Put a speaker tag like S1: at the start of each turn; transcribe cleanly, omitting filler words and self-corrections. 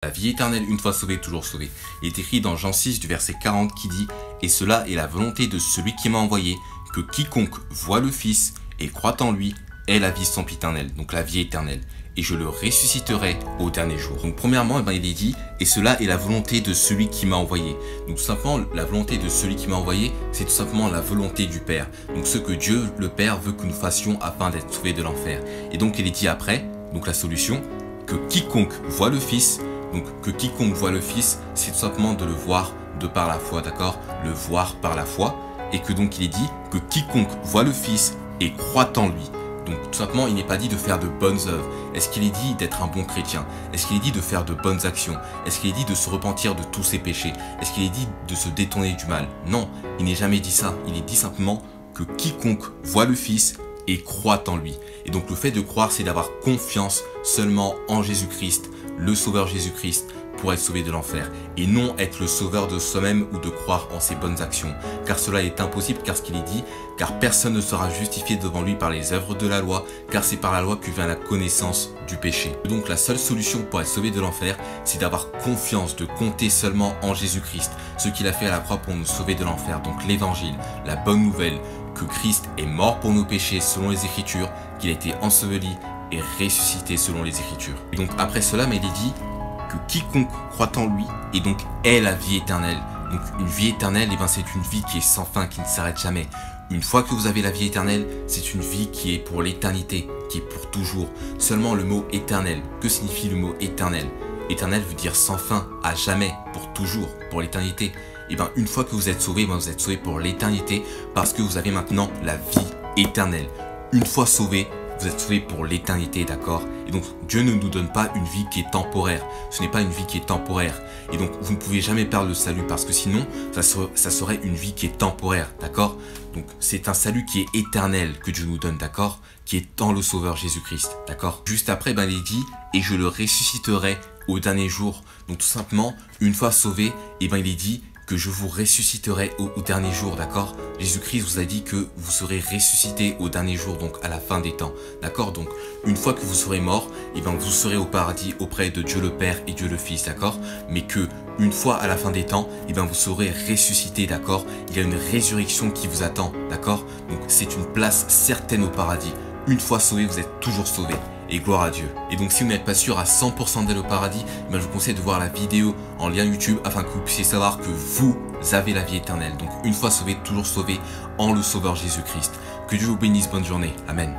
S1: La vie éternelle, une fois sauvé, toujours sauvé. Il est écrit dans Jean 6 du verset 40 qui dit « Et cela est la volonté de celui qui m'a envoyé, que quiconque voit le Fils et croit en lui ait la vie sempiternelle. » Donc la vie éternelle. Et je le ressusciterai au dernier jour. Donc premièrement, il est dit « Et cela est la volonté de celui qui m'a envoyé. » Donc tout simplement, la volonté de celui qui m'a envoyé, c'est tout simplement la volonté du Père. Donc ce que Dieu, le Père, veut que nous fassions afin d'être sauvés de l'enfer. Et donc il est dit après, donc la solution, que quiconque voit le Fils. Donc que quiconque voit le Fils, c'est tout simplement de le voir de par la foi, d'accord? Le voir par la foi. Et que donc il est dit que quiconque voit le Fils et croit en lui. Donc tout simplement, il n'est pas dit de faire de bonnes œuvres. Est-ce qu'il est dit d'être un bon chrétien? Est-ce qu'il est dit de faire de bonnes actions? Est-ce qu'il est dit de se repentir de tous ses péchés? Est-ce qu'il est dit de se détourner du mal? Non, il n'est jamais dit ça. Il est dit simplement que quiconque voit le Fils et croit en lui. Et donc le fait de croire, c'est d'avoir confiance seulement en Jésus-Christ, le Sauveur Jésus-Christ, pour être sauvé de l'enfer, et non être le sauveur de soi-même ou de croire en ses bonnes actions, car cela est impossible, car ce qu'il est dit, car personne ne sera justifié devant lui par les œuvres de la loi, car c'est par la loi que vient la connaissance du péché. Donc la seule solution pour être sauvé de l'enfer, c'est d'avoir confiance, de compter seulement en Jésus-Christ, ce qu'il a fait à la croix pour nous sauver de l'enfer. Donc l'évangile, la bonne nouvelle, que Christ est mort pour nos péchés selon les Écritures, qu'il a été enseveli et ressuscité selon les Écritures. Et donc après cela, il est dit que quiconque croit en lui et donc est la vie éternelle. Donc une vie éternelle, c'est une vie qui est sans fin, qui ne s'arrête jamais. Une fois que vous avez la vie éternelle, c'est une vie qui est pour l'éternité, qui est pour toujours. Seulement le mot éternel. Que signifie le mot éternel? Éternel veut dire sans fin, à jamais, pour toujours, pour l'éternité. Et une fois que vous êtes sauvé, vous êtes sauvé pour l'éternité parce que vous avez maintenant la vie éternelle. Une fois sauvé, vous êtes sauvé pour l'éternité, d'accord? Et donc, Dieu ne nous donne pas une vie qui est temporaire. Ce n'est pas une vie qui est temporaire. Et donc, vous ne pouvez jamais perdre le salut parce que sinon, ça serait une vie qui est temporaire, d'accord? Donc, c'est un salut qui est éternel que Dieu nous donne, d'accord? Qui est dans le Sauveur Jésus-Christ, d'accord? Juste après, il est dit « Et je le ressusciterai au dernier jour ». Donc, tout simplement, une fois sauvé, il est dit que je vous ressusciterai au dernier jour, d'accord? Jésus-Christ vous a dit que vous serez ressuscité au dernier jour, donc à la fin des temps, d'accord? Donc, une fois que vous serez mort, vous serez au paradis auprès de Dieu le Père et Dieu le Fils, d'accord? Mais que, une fois à la fin des temps, vous serez ressuscité, d'accord? Il y a une résurrection qui vous attend, d'accord? Donc, c'est une place certaine au paradis. Une fois sauvé, vous êtes toujours sauvé. Et gloire à Dieu. Et donc si vous n'êtes pas sûr à 100% d'aller au paradis, je vous conseille de voir la vidéo en lien YouTube afin que vous puissiez savoir que vous avez la vie éternelle. Donc une fois sauvé, toujours sauvé en le Sauveur Jésus-Christ. Que Dieu vous bénisse, bonne journée. Amen.